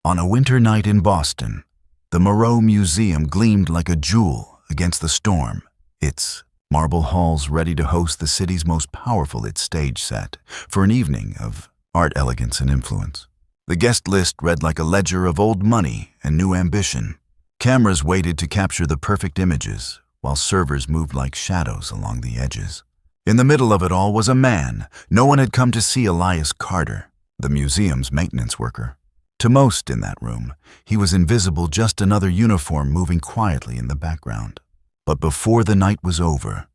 On a winter night in Boston, the Moreau Museum gleamed like a jewel against the storm, its marble halls ready to host the city's most powerful stage set for an evening of art, elegance, and influence. The guest list read like a ledger of old money and new ambition. Cameras waited to capture the perfect images, while servers moved like shadows along the edges. In the middle of it all was a man. No one had come to see Elias Carter, the museum's maintenance worker. To most in that room, he was invisible, just another uniform moving quietly in the background. But before the night was over,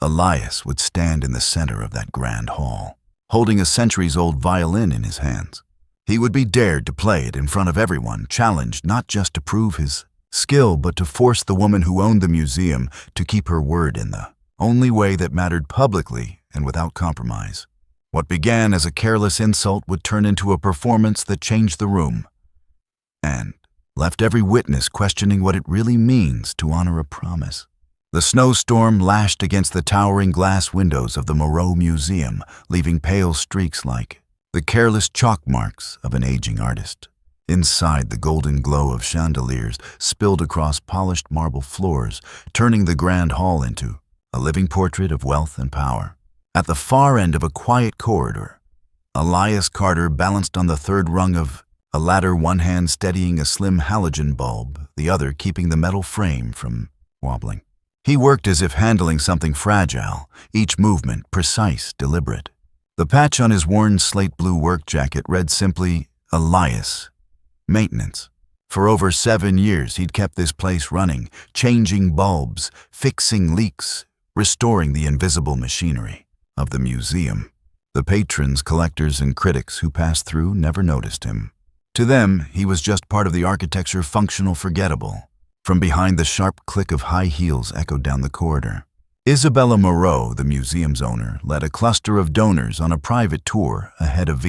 Elias would stand in the center of that grand hall, holding a centuries-old violin in his hands. He would be dared to play it in front of everyone, challenged not just to prove his skill, but to force the woman who owned the museum to keep her word in the only way that mattered, publicly and without compromise. What began as a careless insult would turn into a performance that changed the room and left every witness questioning what it really means to honor a promise. The snowstorm lashed against the towering glass windows of the Moreau Museum, leaving pale streaks like the careless chalk marks of an aging artist. Inside, the golden glow of chandeliers spilled across polished marble floors, turning the grand hall into a living portrait of wealth and power. At the far end of a quiet corridor, Elias Carter balanced on the third rung of a ladder, one hand steadying a slim halogen bulb, the other keeping the metal frame from wobbling. He worked as if handling something fragile, each movement precise, deliberate. The patch on his worn slate blue work jacket read simply, Elias, Maintenance. For over 7 years, he'd kept this place running, changing bulbs, fixing leaks, restoring the invisible machinery of the museum. The patrons, collectors, and critics who passed through never noticed him. To them, he was just part of the architecture, functional, forgettable. From behind, the sharp click of high heels echoed down the corridor. Isabella Moreau, the museum's owner, led a cluster of donors on a private tour ahead of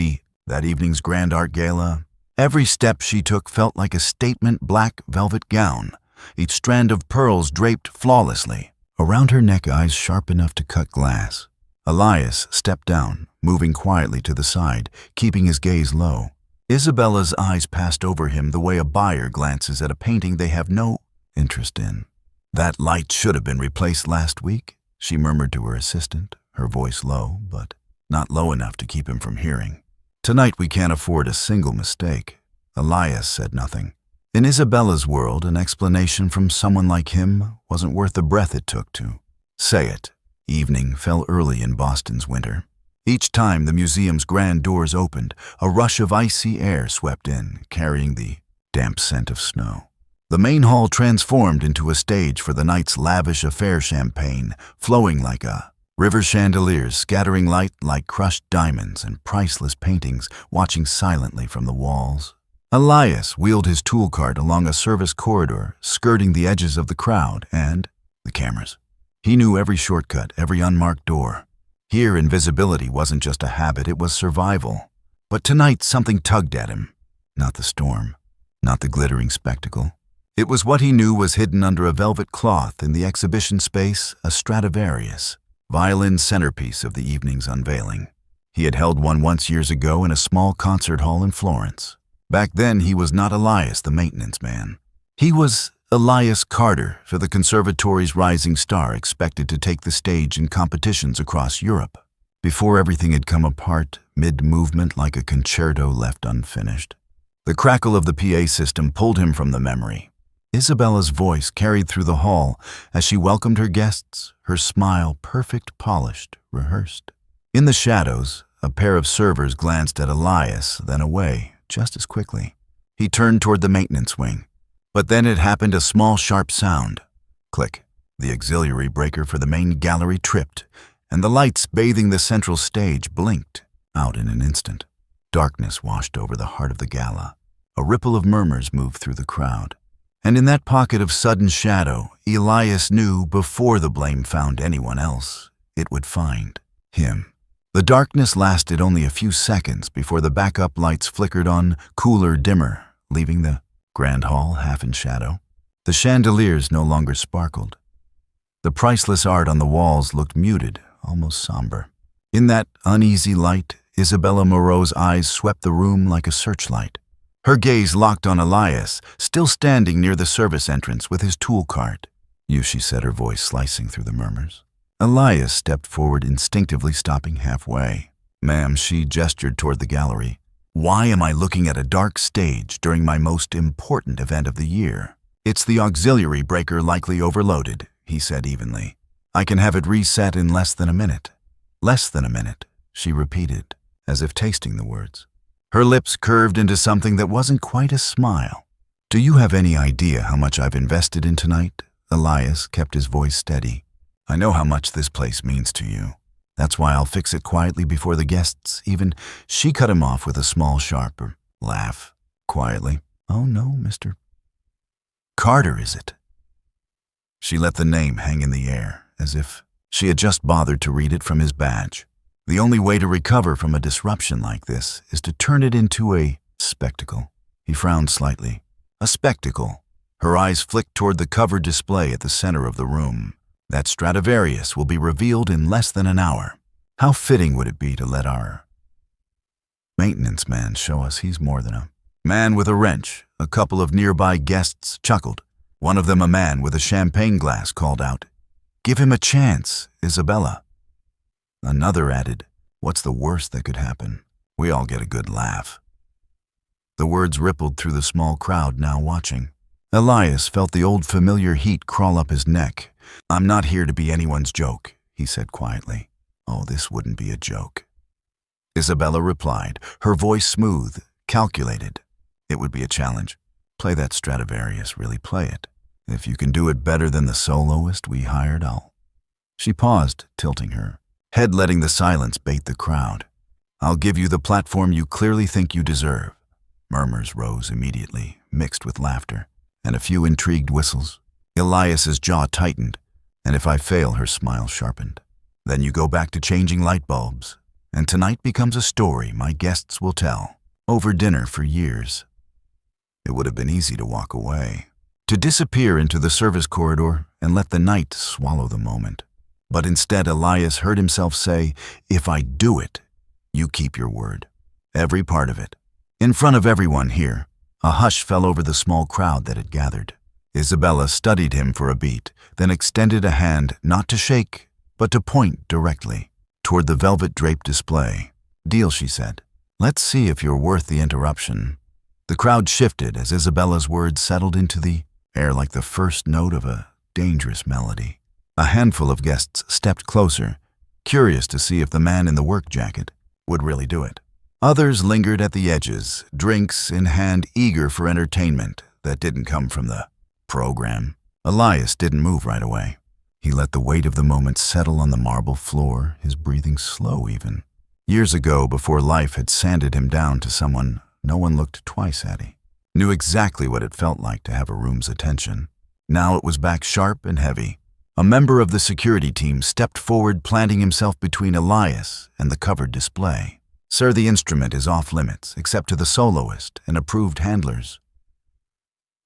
that evening's grand art gala. Every step she took felt like a statement black velvet gown, each strand of pearls draped flawlessly. Around her neck, eyes sharp enough to cut glass. Elias stepped down, moving quietly to the side, keeping his gaze low. Isabella's eyes passed over him the way a buyer glances at a painting they have no interest in. "That light should have been replaced last week," she murmured to her assistant, her voice low, but not low enough to keep him from hearing. "Tonight we can't afford a single mistake." Elias said nothing. In Isabella's world, an explanation from someone like him wasn't worth the breath it took to say it. Evening fell early in Boston's winter. Each time the museum's grand doors opened, a rush of icy air swept in, carrying the damp scent of snow. The main hall transformed into a stage for the night's lavish affair, champagne flowing like a river, chandeliers scattering light like crushed diamonds, and priceless paintings watching silently from the walls. Elias wheeled his tool cart along a service corridor, skirting the edges of the crowd and the cameras. He knew every shortcut, every unmarked door. Here, invisibility wasn't just a habit, it was survival. But tonight, something tugged at him. Not the storm, not the glittering spectacle. It was what he knew was hidden under a velvet cloth in the exhibition space, a Stradivarius, violin centerpiece of the evening's unveiling. He had held one once years ago in a small concert hall in Florence. Back then, he was not Elias, the maintenance man. He was Elias Carter, for the conservatory's rising star, expected to take the stage in competitions across Europe. Before everything had come apart, mid-movement like a concerto left unfinished. The crackle of the PA system pulled him from the memory. Isabella's voice carried through the hall as she welcomed her guests, her smile perfect, polished, rehearsed. In the shadows, a pair of servers glanced at Elias, then away, just as quickly. He turned toward the maintenance wing. But then it happened, a small, sharp sound. Click. The auxiliary breaker for the main gallery tripped, and the lights bathing the central stage blinked out in an instant. Darkness washed over the heart of the gala. A ripple of murmurs moved through the crowd. And in that pocket of sudden shadow, Elias knew, before the blame found anyone else, it would find him. The darkness lasted only a few seconds before the backup lights flickered on, cooler, dimmer, leaving the grand hall half in shadow. The chandeliers no longer sparkled. The priceless art on the walls looked muted, almost somber. In that uneasy light, Isabella Moreau's eyes swept the room like a searchlight. Her gaze locked on Elias, still standing near the service entrance with his tool cart. "You," she said, her voice slicing through the murmurs. Elias stepped forward, instinctively stopping halfway. "Ma'am," she gestured toward the gallery. "Why am I looking at a dark stage during my most important event of the year?" "It's the auxiliary breaker likely overloaded," he said evenly. "I can have it reset in less than a minute." "Less than a minute," she repeated, as if tasting the words. Her lips curved into something that wasn't quite a smile. "Do you have any idea how much I've invested in tonight?" Elias kept his voice steady. "I know how much this place means to you. That's why I'll fix it quietly before the guests even—" She cut him off with a small, sharp laugh. Quietly. "Oh no, Mr. Carter, is it?" She let the name hang in the air, as if she had just bothered to read it from his badge. The only way to recover from a disruption like this is to turn it into a spectacle. He frowned slightly. A spectacle. Her eyes flicked toward the covered display at the center of the room. That Stradivarius will be revealed in less than an hour. How fitting would it be to let our maintenance man show us he's more than a man with a wrench. A couple of nearby guests chuckled. One of them, a man with a champagne glass, called out, "Give him a chance, Isabella." Another added, "What's the worst that could happen? We all get a good laugh." The words rippled through the small crowd now watching. Elias felt the old familiar heat crawl up his neck. "I'm not here to be anyone's joke," he said quietly. "Oh, this wouldn't be a joke." Isabella replied, her voice smooth, calculated. "It would be a challenge. Play that Stradivarius, really play it. If you can do it better than the soloist we hired, I'll—" She paused, tilting her head, letting the silence bait the crowd. "I'll give you the platform you clearly think you deserve." Murmurs rose immediately, mixed with laughter, and a few intrigued whistles. Elias's jaw tightened, and if I fail, her smile sharpened. "Then you go back to changing light bulbs, and tonight becomes a story my guests will tell, over dinner for years." It would have been easy to walk away, to disappear into the service corridor and let the night swallow the moment. But instead, Elias heard himself say, "If I do it, you keep your word. Every part of it." In front of everyone here, a hush fell over the small crowd that had gathered. Isabella studied him for a beat, then extended a hand not to shake, but to point directly toward the velvet-draped display. "Deal," she said. "Let's see if you're worth the interruption." The crowd shifted as Isabella's words settled into the air like the first note of a dangerous melody. A handful of guests stepped closer, curious to see if the man in the work jacket would really do it. Others lingered at the edges, drinks in hand, eager for entertainment that didn't come from the program. Elias didn't move right away. He let the weight of the moment settle on the marble floor, his breathing slow even. Years ago, before life had sanded him down to someone no one looked twice at, he knew exactly what it felt like to have a room's attention. Now it was back sharp and heavy. A member of the security team stepped forward, planting himself between Elias and the covered display. "Sir, the instrument is off limits, except to the soloist and approved handlers."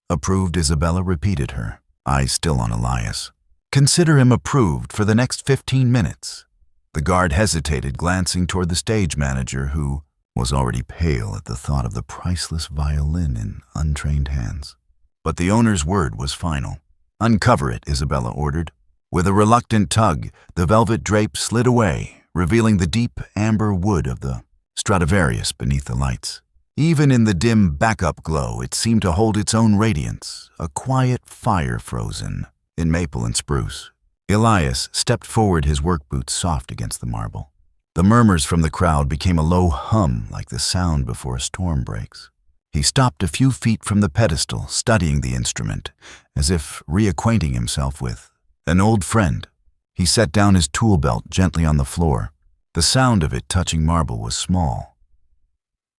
"Approved," Isabella repeated, her eyes still on Elias. "Consider him approved for the next 15 minutes. The guard hesitated, glancing toward the stage manager, who was already pale at the thought of the priceless violin in untrained hands. But the owner's word was final. "Uncover it," Isabella ordered. With a reluctant tug, the velvet drape slid away, revealing the deep amber wood of the Stradivarius beneath the lights. Even in the dim backup glow, it seemed to hold its own radiance, a quiet fire frozen in maple and spruce. Elias stepped forward, his work boots soft against the marble. The murmurs from the crowd became a low hum, like the sound before a storm breaks. He stopped a few feet from the pedestal, studying the instrument, as if reacquainting himself with an old friend. He set down his tool belt gently on the floor. The sound of it touching marble was small,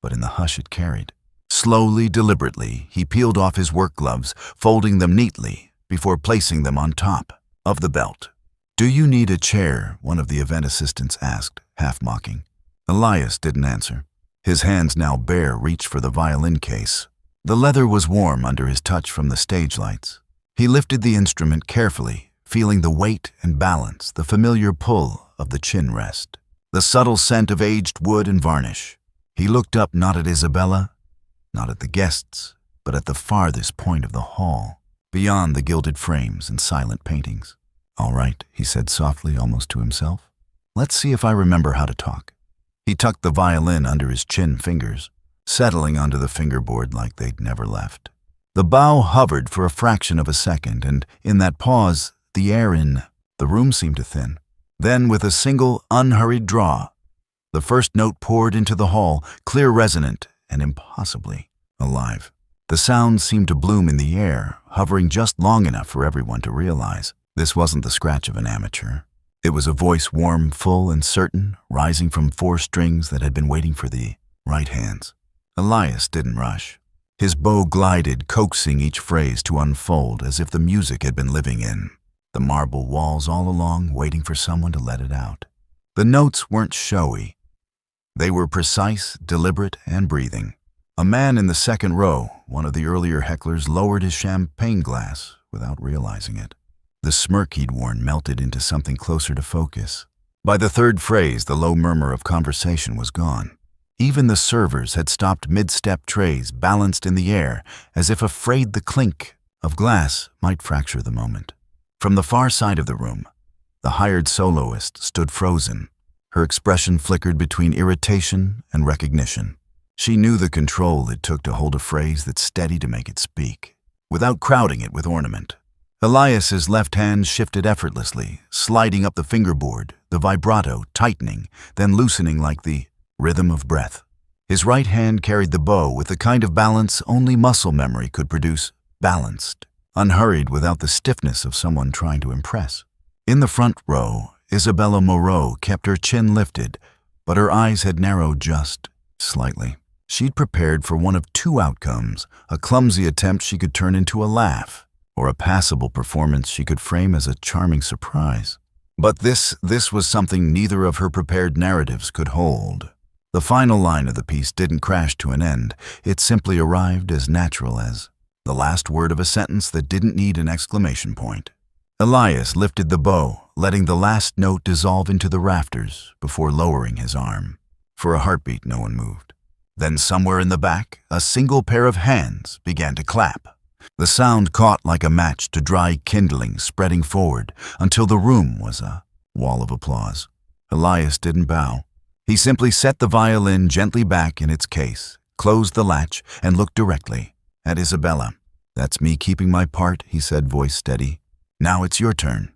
but in the hush it carried. Slowly, deliberately, he peeled off his work gloves, folding them neatly before placing them on top of the belt. "Do you need a chair?" one of the event assistants asked, half mocking. Elias didn't answer. His hands, now bare, reached for the violin case. The leather was warm under his touch from the stage lights. He lifted the instrument carefully, feeling the weight and balance, the familiar pull of the chin rest, the subtle scent of aged wood and varnish. He looked up, not at Isabella, not at the guests, but at the farthest point of the hall, beyond the gilded frames and silent paintings. "All right," he said softly, almost to himself. "Let's see if I remember how to talk." He tucked the violin under his chin fingers, settling onto the fingerboard like they'd never left. The bow hovered for a fraction of a second, and in that pause, the air in the room seemed to thin. Then, with a single, unhurried draw, the first note poured into the hall, clear, resonant, and impossibly alive. The sound seemed to bloom in the air, hovering just long enough for everyone to realize this wasn't the scratch of an amateur. It was a voice warm, full, and certain, rising from 4 strings that had been waiting for the right hands. Elias didn't rush. His bow glided, coaxing each phrase to unfold as if the music had been living in the marble walls all along, waiting for someone to let it out. The notes weren't showy. They were precise, deliberate, and breathing. A man in the second row, one of the earlier hecklers, lowered his champagne glass without realizing it. The smirk he'd worn melted into something closer to focus. By the third phrase, the low murmur of conversation was gone. Even the servers had stopped mid-step, trays balanced in the air, as if afraid the clink of glass might fracture the moment. From the far side of the room, the hired soloist stood frozen. Her expression flickered between irritation and recognition. She knew the control it took to hold a phrase that's steady to make it speak, without crowding it with ornament. Elias's left hand shifted effortlessly, sliding up the fingerboard, the vibrato tightening, then loosening like the rhythm of breath. His right hand carried the bow with the kind of balance only muscle memory could produce, balanced, unhurried, without the stiffness of someone trying to impress. In the front row, Isabella Moreau kept her chin lifted, but her eyes had narrowed just slightly. She'd prepared for one of 2 outcomes, a clumsy attempt she could turn into a laugh, or a passable performance she could frame as a charming surprise. But this was something neither of her prepared narratives could hold. The final line of the piece didn't crash to an end. It simply arrived as natural as the last word of a sentence that didn't need an exclamation point. Elias lifted the bow, letting the last note dissolve into the rafters before lowering his arm. For a heartbeat, no one moved. Then somewhere in the back, a single pair of hands began to clap. The sound caught like a match to dry kindling, spreading forward until the room was a wall of applause. Elias didn't bow. He simply set the violin gently back in its case, closed the latch, and looked directly at Isabella. "That's me keeping my part," he said, voice steady. "Now it's your turn."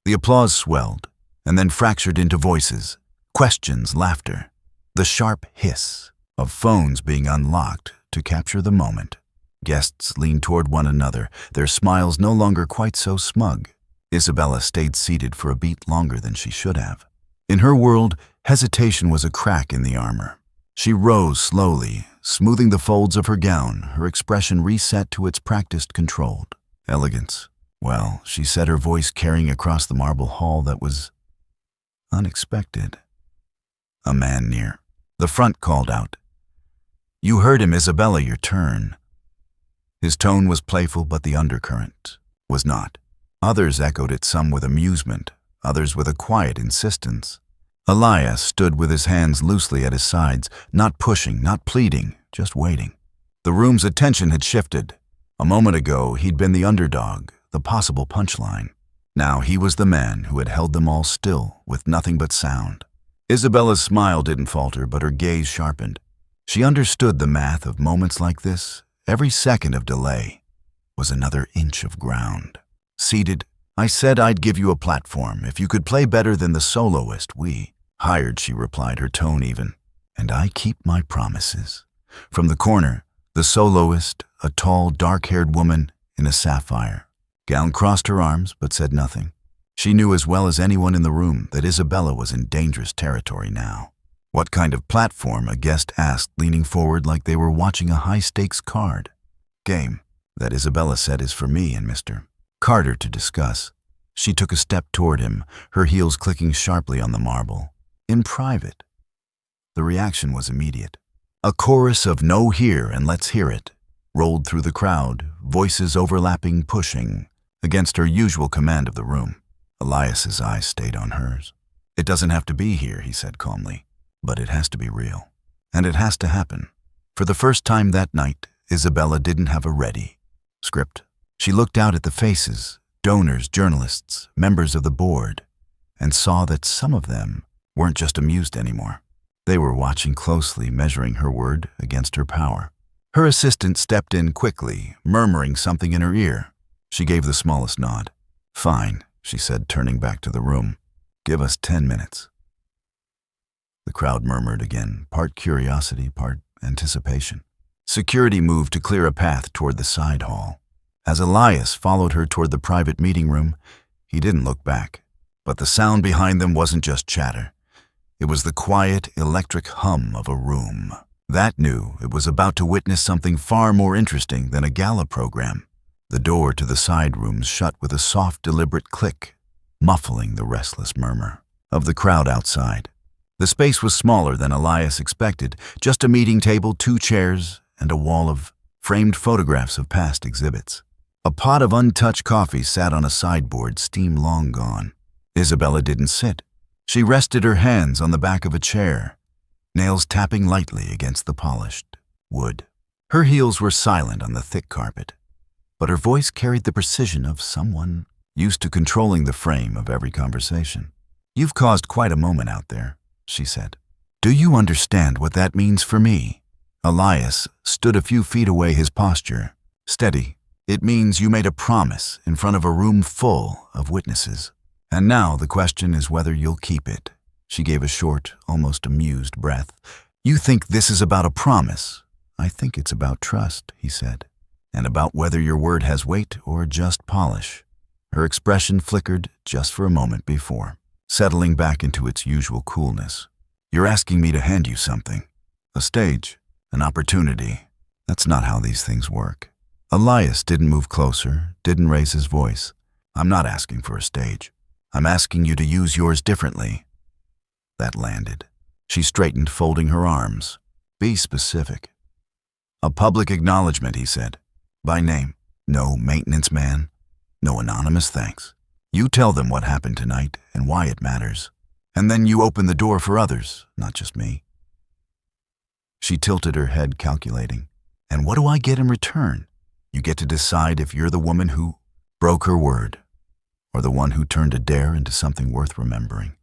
The applause swelled, and then fractured into voices, questions, laughter, the sharp hiss of phones being unlocked to capture the moment. Guests leaned toward one another, their smiles no longer quite so smug. Isabella stayed seated for a beat longer than she should have. In her world, hesitation was a crack in the armor. She rose slowly, smoothing the folds of her gown, her expression reset to its practiced controlled elegance. "Well," she said, her voice carrying across the marble hall that was unexpected. A man near the front called out, "You heard him, Isabella, your turn." His tone was playful, but the undercurrent was not. Others echoed it, some with amusement, others with a quiet insistence. Elias stood with his hands loosely at his sides, not pushing, not pleading, just waiting. The room's attention had shifted. A moment ago, he'd been the underdog, the possible punchline. Now he was the man who had held them all still, with nothing but sound. Isabella's smile didn't falter, but her gaze sharpened. She understood the math of moments like this. Every second of delay was another inch of ground. Seated, "I said I'd give you a platform if you could play better than the soloist we hired," she replied, her tone even. "And I keep my promises." From the corner, the soloist, a tall, dark-haired woman in a sapphire gown, crossed her arms but said nothing. She knew as well as anyone in the room that Isabella was in dangerous territory now. "What kind of platform?" a guest asked, leaning forward like they were watching a high-stakes card game. "That," Isabella said, "is for me and Mr. Carter to discuss." She took a step toward him, her heels clicking sharply on the marble. "In private." The reaction was immediate. A chorus of "No here and let's hear it" rolled through the crowd, voices overlapping, pushing against her usual command of the room. Elias's eyes stayed on hers. "It doesn't have to be here," he said calmly, "but it has to be real. And it has to happen. For the first time that night, Isabella didn't have a ready script. She looked out at the faces, donors, journalists, members of the board, and saw that some of them weren't just amused anymore. They were watching closely, measuring her word against her power. Her assistant stepped in quickly, murmuring something in her ear. She gave the smallest nod. "Fine," she said, turning back to the room. "Give us 10 minutes." The crowd murmured again, part curiosity, part anticipation. Security moved to clear a path toward the side hall. As Elias followed her toward the private meeting room, he didn't look back. But the sound behind them wasn't just chatter. It was the quiet, electric hum of a room that knew it was about to witness something far more interesting than a gala program. The door to the side rooms shut with a soft, deliberate click, muffling the restless murmur of the crowd outside. The space was smaller than Elias expected, just a meeting table, 2 chairs, and a wall of framed photographs of past exhibits. A pot of untouched coffee sat on a sideboard, steam long gone. Isabella didn't sit. She rested her hands on the back of a chair, nails tapping lightly against the polished wood. Her heels were silent on the thick carpet, but her voice carried the precision of someone used to controlling the frame of every conversation. "You've caused quite a moment out there," she said. "Do you understand what that means for me?" Elias stood a few feet away, his posture steady. "It means you made a promise in front of a room full of witnesses. And now the question is whether you'll keep it." She gave a short, almost amused breath. "You think this is about a promise? I think it's about trust," he said, "and about whether your word has weight or just polish." Her expression flickered just for a moment before settling back into its usual coolness. "You're asking me to hand you something. A stage, an opportunity. That's not how these things work." Elias didn't move closer, didn't raise his voice. "I'm not asking for a stage. I'm asking you to use yours differently." That landed. She straightened, folding her arms. "Be specific." "A public acknowledgement," he said. "By name. No maintenance man. No anonymous thanks. You tell them what happened tonight and why it matters. And then you open the door for others, not just me." She tilted her head, calculating. "And what do I get in return? You get to decide if you're the woman who broke her word, or the one who turned a dare into something worth remembering."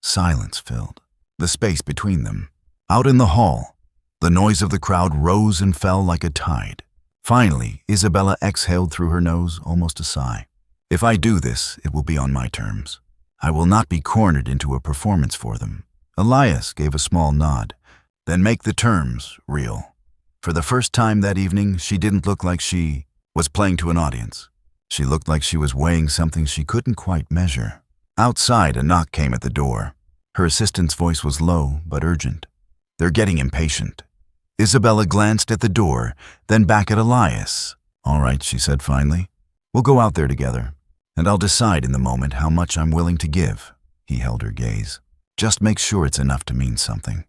Silence filled the space between them. Out in the hall, the noise of the crowd rose and fell like a tide. Finally, Isabella exhaled through her nose, almost a sigh. "If I do this, it will be on my terms. I will not be cornered into a performance for them." Elias gave a small nod. "Then make the terms real." For the first time that evening, she didn't look like she was playing to an audience. She looked like she was weighing something she couldn't quite measure. Outside, a knock came at the door. Her assistant's voice was low but urgent. "They're getting impatient." Isabella glanced at the door, then back at Elias. "All right," she said finally. "We'll go out there together, and I'll decide in the moment how much I'm willing to give." He held her gaze. "Just make sure it's enough to mean something."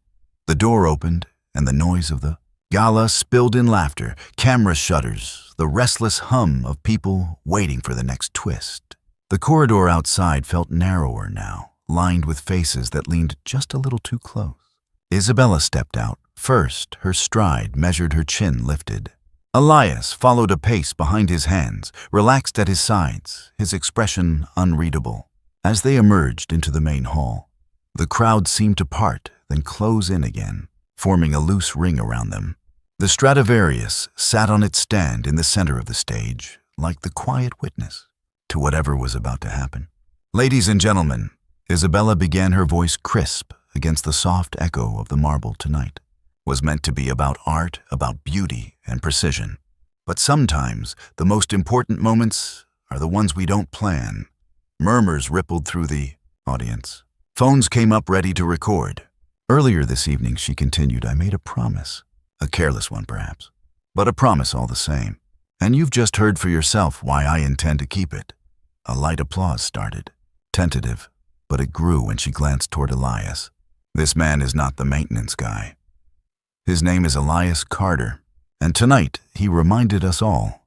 The door opened, and the noise of the gala spilled in laughter, camera shutters, the restless hum of people waiting for the next twist. The corridor outside felt narrower now, lined with faces that leaned just a little too close. Isabella stepped out. First, her stride measured, her chin lifted. Elias followed a pace behind his hands, relaxed at his sides, his expression unreadable. As they emerged into the main hall, the crowd seemed to part, then close in again, forming a loose ring around them. The Stradivarius sat on its stand in the center of the stage, like the quiet witness to whatever was about to happen. "Ladies and gentlemen," Isabella began, her voice crisp against the soft echo of the marble tonight. Was meant to be about art, about beauty and precision. But sometimes the most important moments are the ones we don't plan. Murmurs rippled through the audience. Phones came up ready to record. "Earlier this evening," she continued, "I made a promise. A careless one, perhaps, but a promise all the same. And you've just heard for yourself why I intend to keep it." A light applause started, tentative, but it grew when she glanced toward Elias. "This man is not the maintenance guy. His name is Elias Carter, and tonight he reminded us all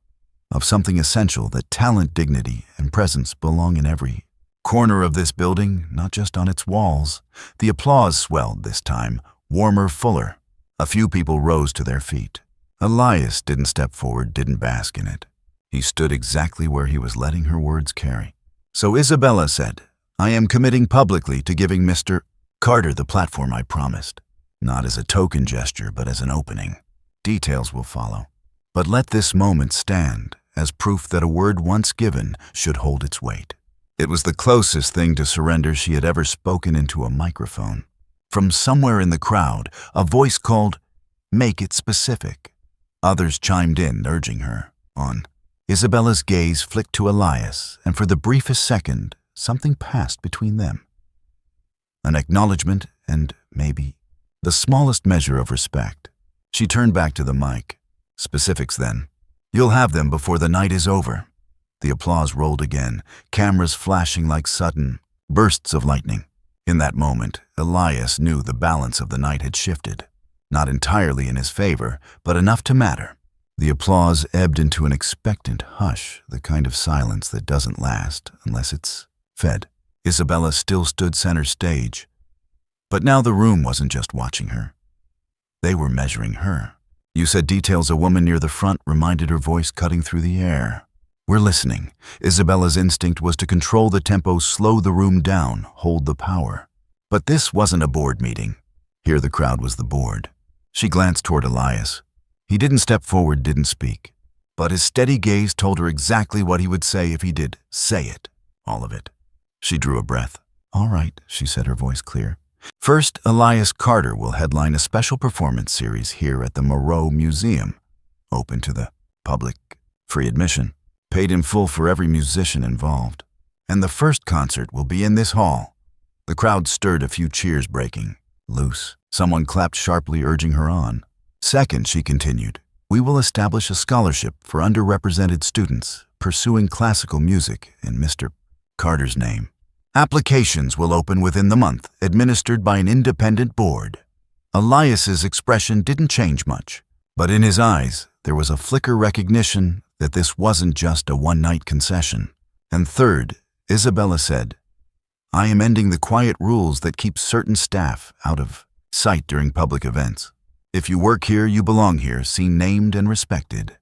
of something essential, that talent, dignity, and presence belong in every corner of this building, not just on its walls." The applause swelled this time, warmer, fuller. A few people rose to their feet. Elias didn't step forward, didn't bask in it. He stood exactly where he was letting her words carry. So Isabella said, "I am committing publicly to giving Mr. Carter the platform I promised. Not as a token gesture, but as an opening. Details will follow. But let this moment stand as proof that a word once given should hold its weight." It was the closest thing to surrender she had ever spoken into a microphone. From somewhere in the crowd, a voice called, "Make it specific." Others chimed in, urging her on. Isabella's gaze flicked to Elias, and for the briefest second, something passed between them. An acknowledgement and, maybe, the smallest measure of respect. She turned back to the mic. "Specifics, then. You'll have them before the night is over." The applause rolled again, cameras flashing like sudden bursts of lightning. In that moment, Elias knew the balance of the night had shifted. Not entirely in his favor, but enough to matter. The applause ebbed into an expectant hush, the kind of silence that doesn't last unless it's fed. Isabella still stood center stage. But now the room wasn't just watching her. They were measuring her. "You said details," a woman near the front reminded, her voice cutting through the air. "We're listening." Isabella's instinct was to control the tempo, slow the room down, hold the power. But this wasn't a board meeting. Here the crowd was the board. She glanced toward Elias. He didn't step forward, didn't speak. But his steady gaze told her exactly what he would say if he did say it. All of it. She drew a breath. "All right," she said, her voice clear. "First, Elias Carter will headline a special performance series here at the Moreau Museum. Open to the public. Free admission. Paid in full for every musician involved. And the first concert will be in this hall." The crowd stirred, a few cheers breaking loose. Someone clapped sharply, urging her on. "Second," she continued, "we will establish a scholarship for underrepresented students pursuing classical music in Mr. Carter's name. Applications will open within the month, administered by an independent board." Elias's expression didn't change much, but in his eyes there was a flicker recognition that this wasn't just a one-night concession. And third, Isabella said, "I am ending the quiet rules that keep certain staff out of sight during public events. If you work here, you belong here, seen, named, and respected."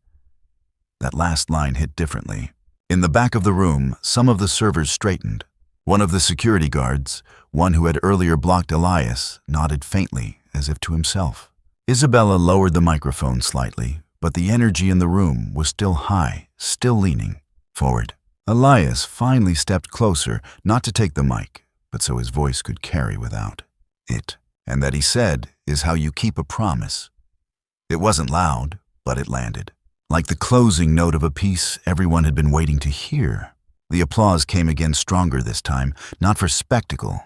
That last line hit differently. In the back of the room, some of the servers straightened. One of the security guards, one who had earlier blocked Elias, nodded faintly, as if to himself. Isabella lowered the microphone slightly, but the energy in the room was still high, still leaning forward. Elias finally stepped closer, not to take the mic, but so his voice could carry without it. And that, he said, is how you keep a promise. It wasn't loud, but it landed. Like the closing note of a piece everyone had been waiting to hear. The applause came again, stronger this time, not for spectacle,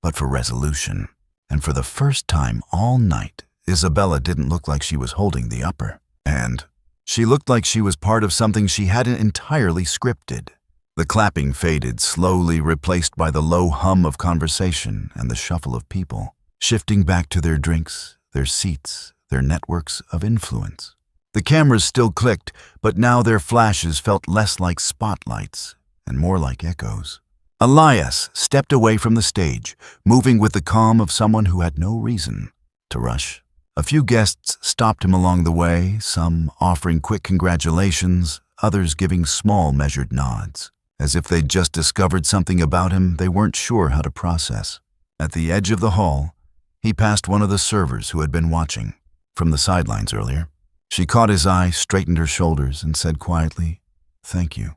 but for resolution. And for the first time all night, Isabella didn't look like she was holding the upper hand. She looked like she was part of something she hadn't entirely scripted. The clapping faded, slowly replaced by the low hum of conversation and the shuffle of people, shifting back to their drinks, their seats, their networks of influence. The cameras still clicked, but now their flashes felt less like spotlights and more like echoes. Elias stepped away from the stage, moving with the calm of someone who had no reason to rush. A few guests stopped him along the way, some offering quick congratulations, others giving small, measured nods, as if they'd just discovered something about him they weren't sure how to process. At the edge of the hall, he passed one of the servers who had been watching from the sidelines earlier. She caught his eye, straightened her shoulders, and said quietly, "Thank you."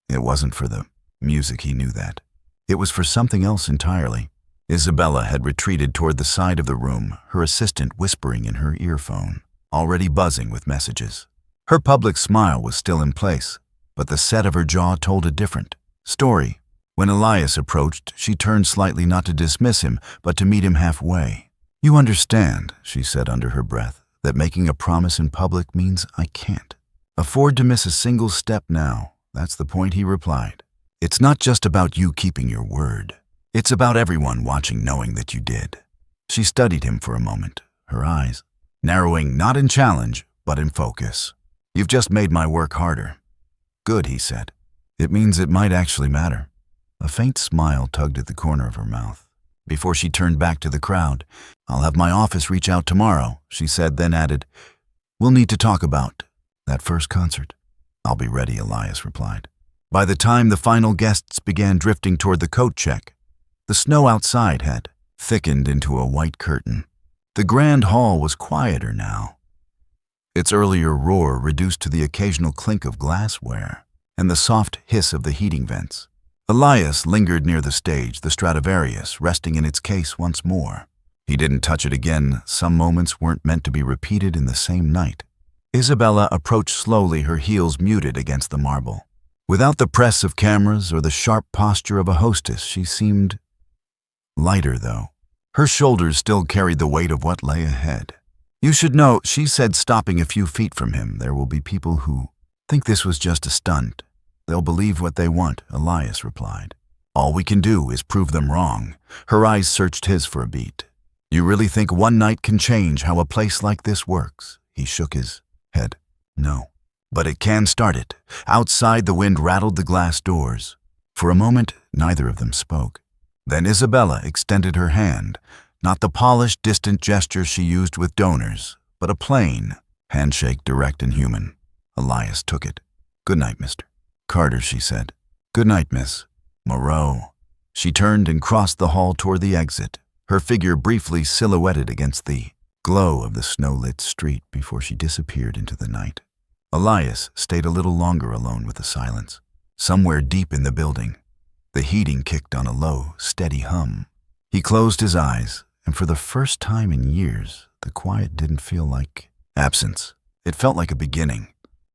It wasn't for the music, he knew that. It was for something else entirely. Isabella had retreated toward the side of the room, her assistant whispering in her earphone, already buzzing with messages. Her public smile was still in place, but the set of her jaw told a different story. When Elias approached, she turned slightly, not to dismiss him, but to meet him halfway. "You understand," she said under her breath, "that making a promise in public means I can't afford to miss a single step now." "That's the point," he replied. "It's not just about you keeping your word. It's about everyone watching knowing that you did." She studied him for a moment, her eyes narrowing not in challenge, but in focus. "You've just made my work harder." "Good," he said. "It means it might actually matter." A faint smile tugged at the corner of her mouth. before she turned back to the crowd. "I'll have my office reach out tomorrow," she said, then added, "We'll need to talk about that first concert." "I'll be ready," Elias replied. By the time the final guests began drifting toward the coat check, the snow outside had thickened into a white curtain. The grand hall was quieter now, its earlier roar reduced to the occasional clink of glassware and the soft hiss of the heating vents. Elias lingered near the stage, the Stradivarius resting in its case once more. He didn't touch it again. Some moments weren't meant to be repeated in the same night. Isabella approached slowly, her heels muted against the marble. Without the press of cameras or the sharp posture of a hostess, she seemed lighter, though. Her shoulders still carried the weight of what lay ahead. "You should know," she said, stopping a few feet from him, "there will be people who think this was just a stunt. They'll believe what they want," Elias replied. "All we can do is prove them wrong." Her eyes searched his for a beat. "You really think one night can change how a place like this works?" He shook his head. "No. But it can start it." Outside, the wind rattled the glass doors. For a moment, neither of them spoke. Then Isabella extended her hand, not the polished, distant gesture she used with donors, but a plain handshake, direct and human. Elias took it. "Good night, Mr. Carter," she said. "Good night, Miss Moreau." She turned and crossed the hall toward the exit, her figure briefly silhouetted against the glow of the snow-lit street before she disappeared into the night. Elias stayed a little longer alone with the silence. Somewhere deep in the building, the heating kicked on a low, steady hum. He closed his eyes, and for the first time in years, the quiet didn't feel like absence. It felt like a beginning.